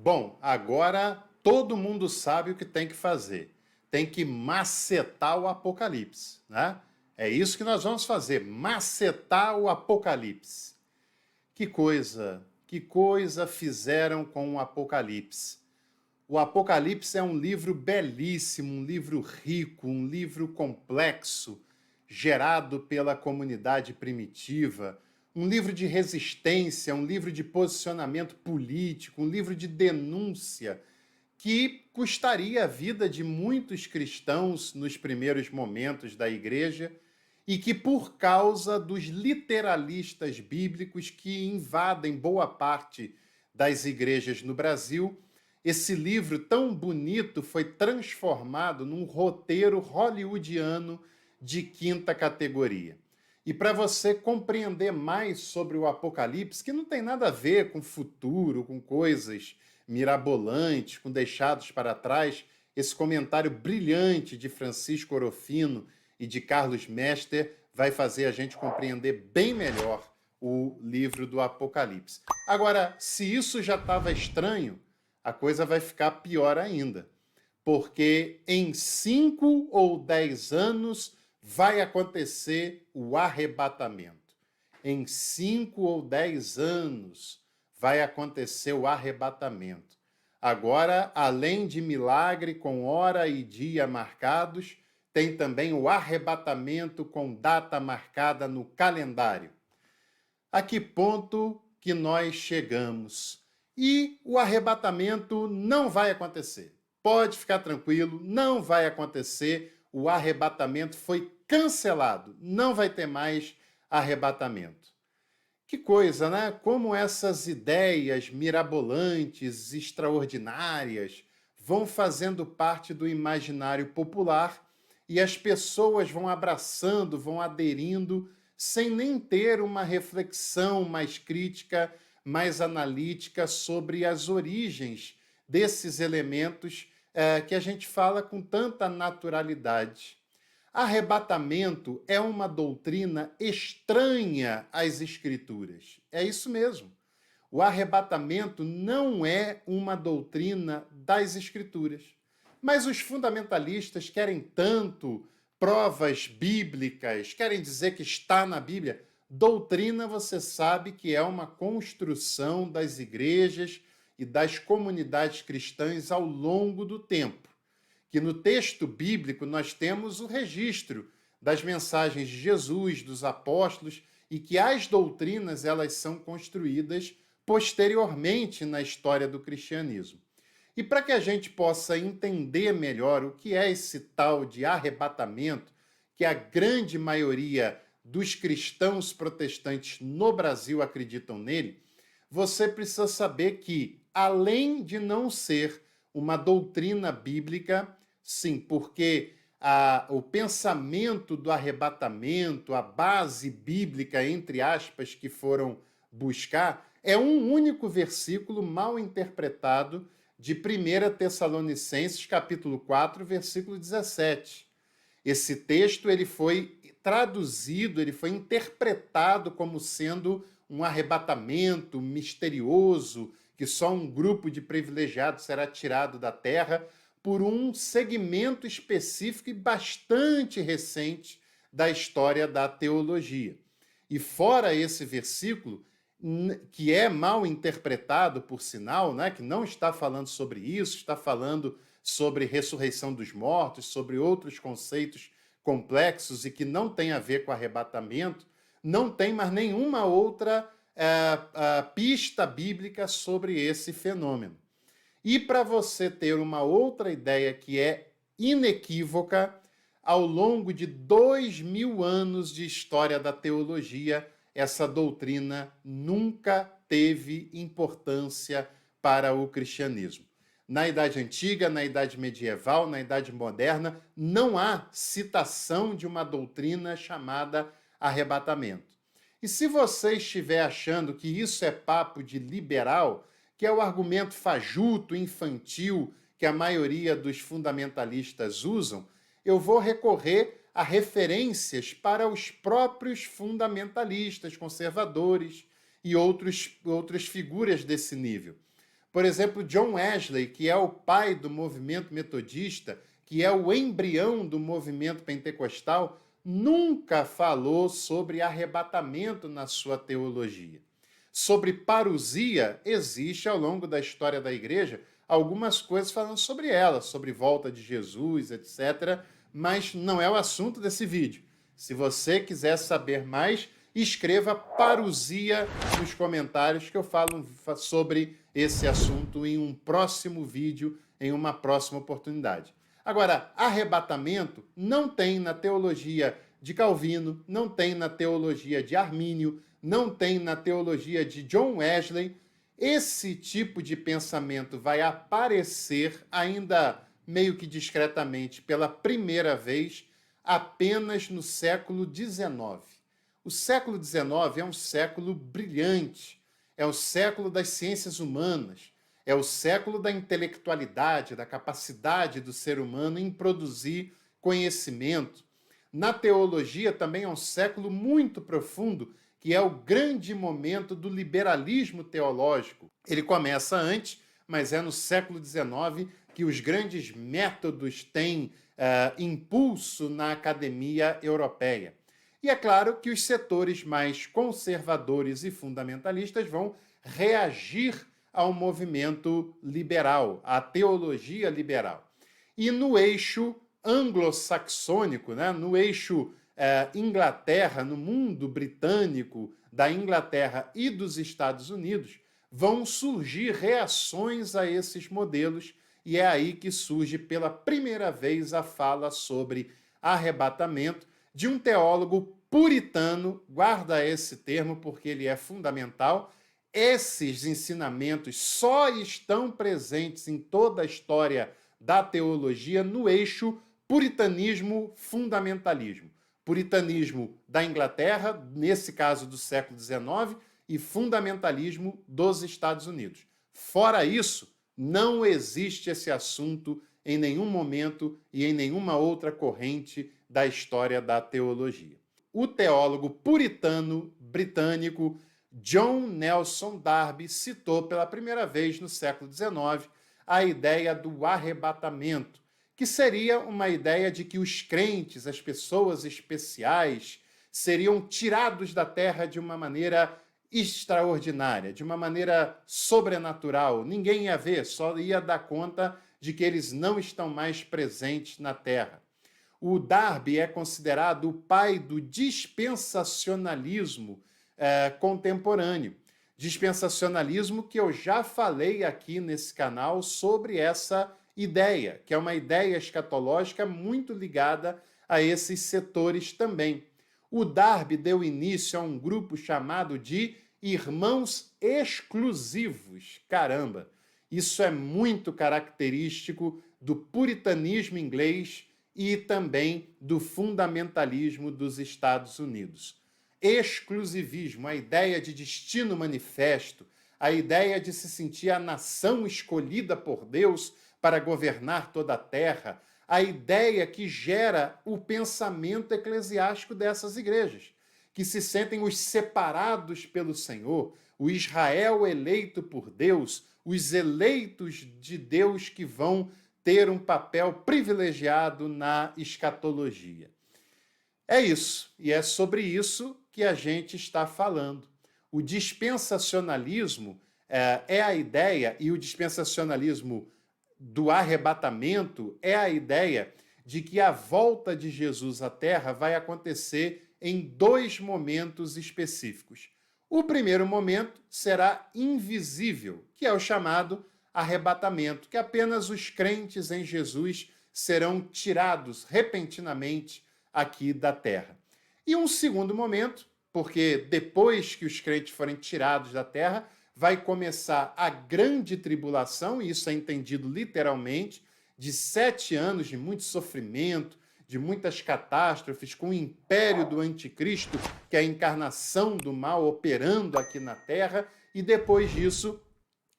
Bom, agora todo mundo sabe o que tem que fazer. Tem que macetar o Apocalipse, né? É isso que nós vamos fazer, macetar o Apocalipse. Que coisa fizeram com o Apocalipse. O Apocalipse é um livro belíssimo, um livro rico, um livro complexo, gerado pela comunidade primitiva, um livro de resistência, um livro de posicionamento político, um livro de denúncia que custaria a vida de muitos cristãos nos primeiros momentos da igreja e que, por causa dos literalistas bíblicos que invadem boa parte das igrejas no Brasil, esse livro tão bonito foi transformado num roteiro hollywoodiano de quinta categoria. E para você compreender mais sobre o Apocalipse, que não tem nada a ver com futuro, com coisas mirabolantes, com deixados para trás, esse comentário brilhante de Francisco Orofino e de Carlos Mester vai fazer a gente compreender bem melhor o livro do Apocalipse. Agora, se isso já estava estranho, a coisa vai ficar pior ainda, porque em 5 ou 10 anos vai acontecer o arrebatamento. Em 5 ou 10 anos vai acontecer o arrebatamento. Agora, além de milagre com hora e dia marcados, tem também o arrebatamento com data marcada no calendário. A que ponto que nós chegamos? E o arrebatamento não vai acontecer. Pode ficar tranquilo, não vai acontecer. O arrebatamento foi cancelado. Não vai ter mais arrebatamento. Que coisa, né? Como essas ideias mirabolantes, extraordinárias, vão fazendo parte do imaginário popular e as pessoas vão abraçando, vão aderindo, sem nem ter uma reflexão mais crítica, mais analítica sobre as origens desses elementos que a gente fala com tanta naturalidade. Arrebatamento é uma doutrina estranha às Escrituras. É isso mesmo. O arrebatamento não é uma doutrina das Escrituras. Mas os fundamentalistas querem tanto provas bíblicas, querem dizer que está na Bíblia. Doutrina, você sabe que é uma construção das igrejas e das comunidades cristãs ao longo do tempo. Que no texto bíblico nós temos o registro das mensagens de Jesus, dos apóstolos, e que as doutrinas elas são construídas posteriormente na história do cristianismo. E para que a gente possa entender melhor o que é esse tal de arrebatamento, que a grande maioria dos cristãos protestantes no Brasil acreditam nele, você precisa saber que, além de não ser uma doutrina bíblica, sim, porque o pensamento do arrebatamento, a base bíblica, entre aspas, que foram buscar, é um único versículo mal interpretado de 1 Tessalonicenses, capítulo 4, versículo 17. Esse texto ele foi traduzido, ele foi interpretado como sendo um arrebatamento misterioso, que só um grupo de privilegiados será tirado da terra, por um segmento específico e bastante recente da história da teologia. E fora esse versículo, que é mal interpretado, por sinal, né, que não está falando sobre isso, está falando sobre ressurreição dos mortos, sobre outros conceitos complexos e que não tem a ver com arrebatamento, não tem mais nenhuma outra pista bíblica sobre esse fenômeno. E para você ter uma outra ideia que é inequívoca, ao longo de 2000 anos de história da teologia, essa doutrina nunca teve importância para o cristianismo. Na Idade Antiga, na Idade Medieval, na Idade Moderna, não há citação de uma doutrina chamada arrebatamento. E se você estiver achando que isso é papo de liberal, que é o argumento fajuto, infantil, que a maioria dos fundamentalistas usam, eu vou recorrer a referências para os próprios fundamentalistas, conservadores e outras figuras desse nível. Por exemplo, John Wesley, que é o pai do movimento metodista, que é o embrião do movimento pentecostal, nunca falou sobre arrebatamento na sua teologia. Sobre parousia, existe ao longo da história da igreja algumas coisas falando sobre ela, sobre volta de Jesus, etc., mas não é o assunto desse vídeo. Se você quiser saber mais, escreva parousia nos comentários que eu falo sobre esse assunto em um próximo vídeo, em uma próxima oportunidade. Agora, arrebatamento não tem na teologia de Calvino, não tem na teologia de Armínio, não tem na teologia de John Wesley. Esse tipo de pensamento vai aparecer ainda meio que discretamente pela primeira vez apenas no século XIX. O século XIX é um século brilhante, é o século das ciências humanas, é o século da intelectualidade, da capacidade do ser humano em produzir conhecimento. Na teologia também é um século muito profundo, que é o grande momento do liberalismo teológico. Ele começa antes, mas é no século XIX que os grandes métodos têm impulso na academia europeia. E é claro que os setores mais conservadores e fundamentalistas vão reagir ao movimento liberal, à teologia liberal. E no eixo anglo-saxônico, né, no eixo Inglaterra, no mundo britânico, da Inglaterra e dos Estados Unidos, vão surgir reações a esses modelos, e é aí que surge pela primeira vez a fala sobre arrebatamento de um teólogo puritano, guarda esse termo porque ele é fundamental. Esses ensinamentos só estão presentes em toda a história da teologia no eixo puritanismo-fundamentalismo. Puritanismo da Inglaterra, nesse caso do século XIX, e fundamentalismo dos Estados Unidos. Fora isso, não existe esse assunto em nenhum momento e em nenhuma outra corrente da história da teologia. O teólogo puritano britânico John Nelson Darby citou pela primeira vez no século XIX a ideia do arrebatamento, que seria uma ideia de que os crentes, as pessoas especiais, seriam tirados da terra de uma maneira extraordinária, de uma maneira sobrenatural. Ninguém ia ver, só ia dar conta de que eles não estão mais presentes na terra. O Darby é considerado o pai do dispensacionalismo contemporâneo. Dispensacionalismo que eu já falei aqui nesse canal sobre essa ideia, que é uma ideia escatológica muito ligada a esses setores também. O Darby deu início a um grupo chamado de Irmãos Exclusivos. Caramba, isso é muito característico do puritanismo inglês e também do fundamentalismo dos Estados Unidos. Exclusivismo, a ideia de destino manifesto, a ideia de se sentir a nação escolhida por Deus para governar toda a terra, a ideia que gera o pensamento eclesiástico dessas igrejas, que se sentem os separados pelo Senhor, o Israel eleito por Deus, os eleitos de Deus que vão ter um papel privilegiado na escatologia. É isso, e é sobre isso que a gente está falando. O dispensacionalismo é a ideia, e o dispensacionalismo do arrebatamento é a ideia de que a volta de Jesus à Terra vai acontecer em dois momentos específicos. O primeiro momento será invisível, que é o chamado arrebatamento, que apenas os crentes em Jesus serão tirados repentinamente aqui da terra. E um segundo momento, porque depois que os crentes forem tirados da terra, vai começar a grande tribulação, e isso é entendido literalmente, de 7 anos de muito sofrimento, de muitas catástrofes, com o império do anticristo, que é a encarnação do mal operando aqui na terra, e depois disso,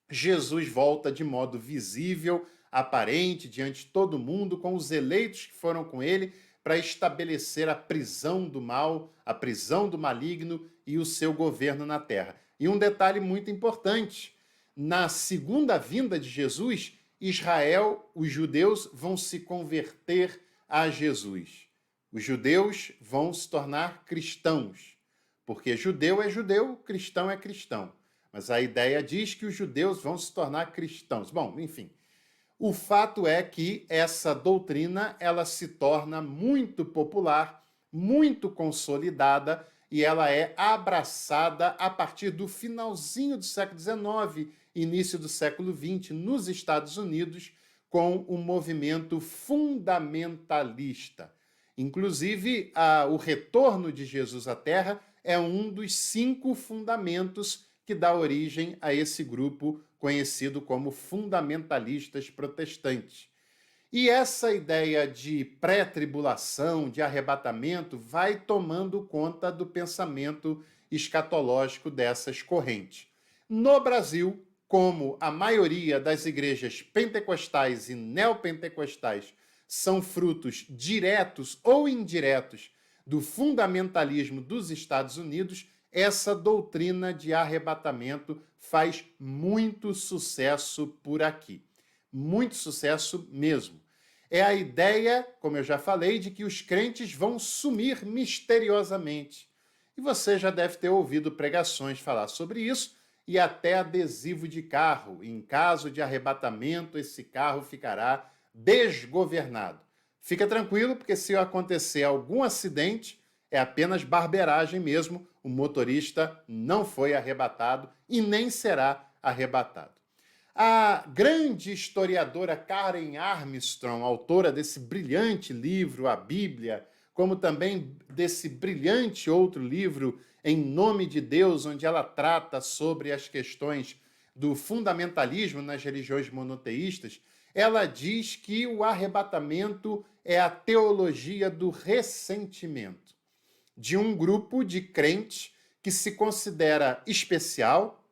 Jesus volta de modo visível, aparente, diante de todo mundo, com os eleitos que foram com ele, para estabelecer a prisão do mal, a prisão do maligno e o seu governo na terra. E um detalhe muito importante, na segunda vinda de Jesus, Israel, os judeus, vão se converter a Jesus. Os judeus vão se tornar cristãos, porque judeu é judeu, cristão é cristão. Mas a ideia diz que os judeus vão se tornar cristãos. Bom, enfim, o fato é que essa doutrina ela se torna muito popular, muito consolidada, e ela é abraçada a partir do finalzinho do século XIX, início do século XX, nos Estados Unidos, com o movimento fundamentalista. Inclusive, o retorno de Jesus à Terra é um dos 5 fundamentos que dá origem a esse grupo conhecido como fundamentalistas protestantes. E essa ideia de pré-tribulação, de arrebatamento, vai tomando conta do pensamento escatológico dessas correntes. No Brasil, como a maioria das igrejas pentecostais e neopentecostais são frutos diretos ou indiretos do fundamentalismo dos Estados Unidos, essa doutrina de arrebatamento faz muito sucesso por aqui. Muito sucesso mesmo. É a ideia, como eu já falei, de que os crentes vão sumir misteriosamente. E você já deve ter ouvido pregações falar sobre isso e até adesivo de carro. Em caso de arrebatamento, esse carro ficará desgovernado. Fica tranquilo, porque se acontecer algum acidente, é apenas barbeiragem mesmo, o motorista não foi arrebatado e nem será arrebatado. A grande historiadora Karen Armstrong, autora desse brilhante livro, A Bíblia, como também desse brilhante outro livro, Em Nome de Deus, onde ela trata sobre as questões do fundamentalismo nas religiões monoteístas, ela diz que o arrebatamento é a teologia do ressentimento de um grupo de crentes que se considera especial,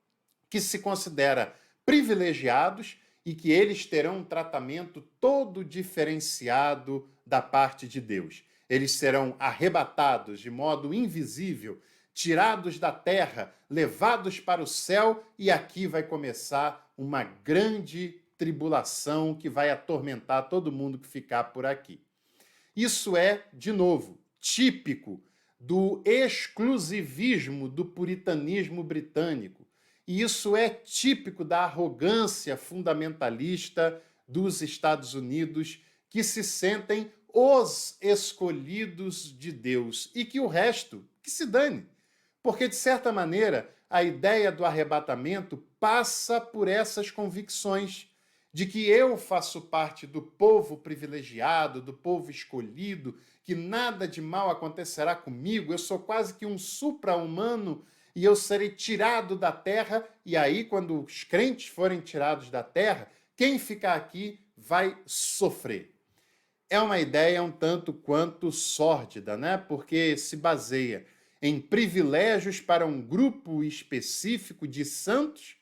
que se considera privilegiados e que eles terão um tratamento todo diferenciado da parte de Deus. Eles serão arrebatados de modo invisível, tirados da terra, levados para o céu, e aqui vai começar uma grande tribulação que vai atormentar todo mundo que ficar por aqui. Isso é, de novo, típico do exclusivismo do puritanismo britânico. E isso é típico da arrogância fundamentalista dos Estados Unidos, que se sentem os escolhidos de Deus e que o resto que se dane. Porque, de certa maneira, a ideia do arrebatamento passa por essas convicções de que eu faço parte do povo privilegiado, do povo escolhido, que nada de mal acontecerá comigo, eu sou quase que um supra-humano e eu serei tirado da terra, e aí, quando os crentes forem tirados da terra, quem ficar aqui vai sofrer. É uma ideia um tanto quanto sórdida, né? Porque se baseia em privilégios para um grupo específico de santos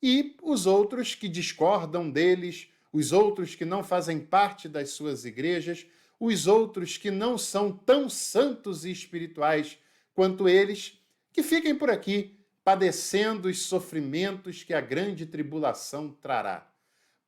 e os outros que discordam deles, os outros que não fazem parte das suas igrejas, os outros que não são tão santos e espirituais quanto eles, que fiquem por aqui, padecendo os sofrimentos que a grande tribulação trará,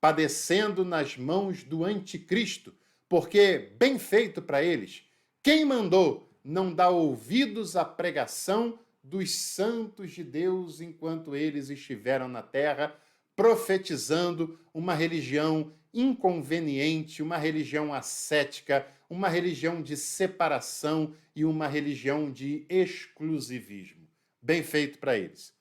padecendo nas mãos do anticristo, porque, bem feito para eles, quem mandou não dar ouvidos à pregação dos santos de Deus enquanto eles estiveram na terra, profetizando uma religião inconveniente, uma religião ascética, uma religião de separação e uma religião de exclusivismo. Bem feito para eles.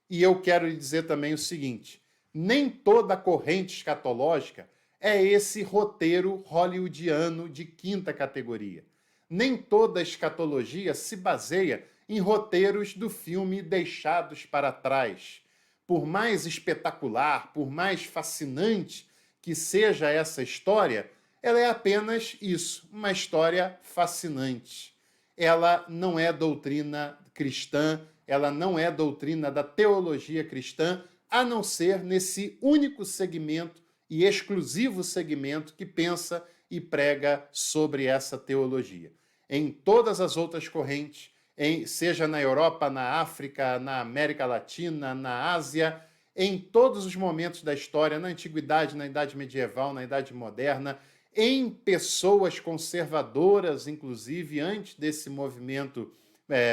E eu quero lhe dizer também o seguinte, nem toda corrente escatológica é esse roteiro hollywoodiano de quinta categoria. Nem toda escatologia se baseia em roteiros do filme Deixados para Trás. Por mais espetacular, por mais fascinante que seja essa história, ela é apenas isso, uma história fascinante. Ela não é doutrina cristã, ela não é doutrina da teologia cristã, a não ser nesse único segmento e exclusivo segmento que pensa e prega sobre essa teologia. Em todas as outras correntes, seja na Europa, na África, na América Latina, na Ásia, em todos os momentos da história, na antiguidade, na idade medieval, na idade moderna, em pessoas conservadoras, inclusive antes desse movimento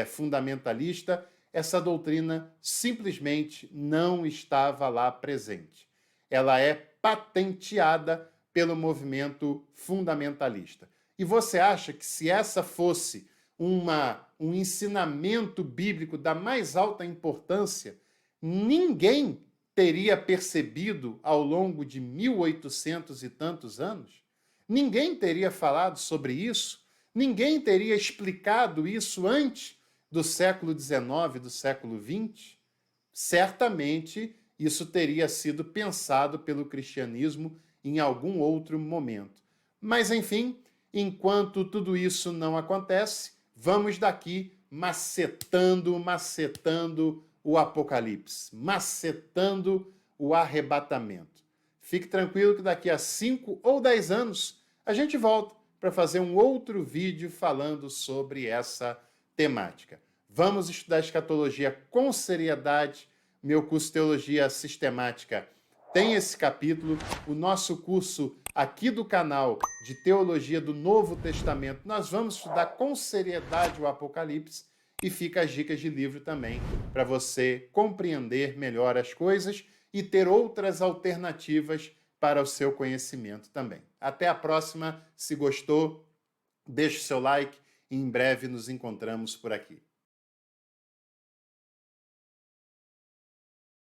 fundamentalista, essa doutrina simplesmente não estava lá presente. Ela é patenteada pelo movimento fundamentalista. E você acha que se essa fosse um ensinamento bíblico da mais alta importância, ninguém teria percebido ao longo de 1800 e tantos anos? Ninguém teria falado sobre isso? Ninguém teria explicado isso antes do século XIX, do século XX? Certamente isso teria sido pensado pelo cristianismo em algum outro momento. Mas, enfim, enquanto tudo isso não acontece, vamos daqui macetando o Apocalipse, macetando o arrebatamento. Fique tranquilo que daqui a 5 ou 10 anos a gente volta para fazer um outro vídeo falando sobre essa temática. Vamos estudar escatologia com seriedade. Meu curso Teologia Sistemática tem esse capítulo. O nosso curso aqui do canal de Teologia do Novo Testamento, nós vamos estudar com seriedade o Apocalipse, e fica as dicas de livro também para você compreender melhor as coisas e ter outras alternativas para o seu conhecimento também. Até a próxima. Se gostou, deixe seu like e em breve nos encontramos por aqui.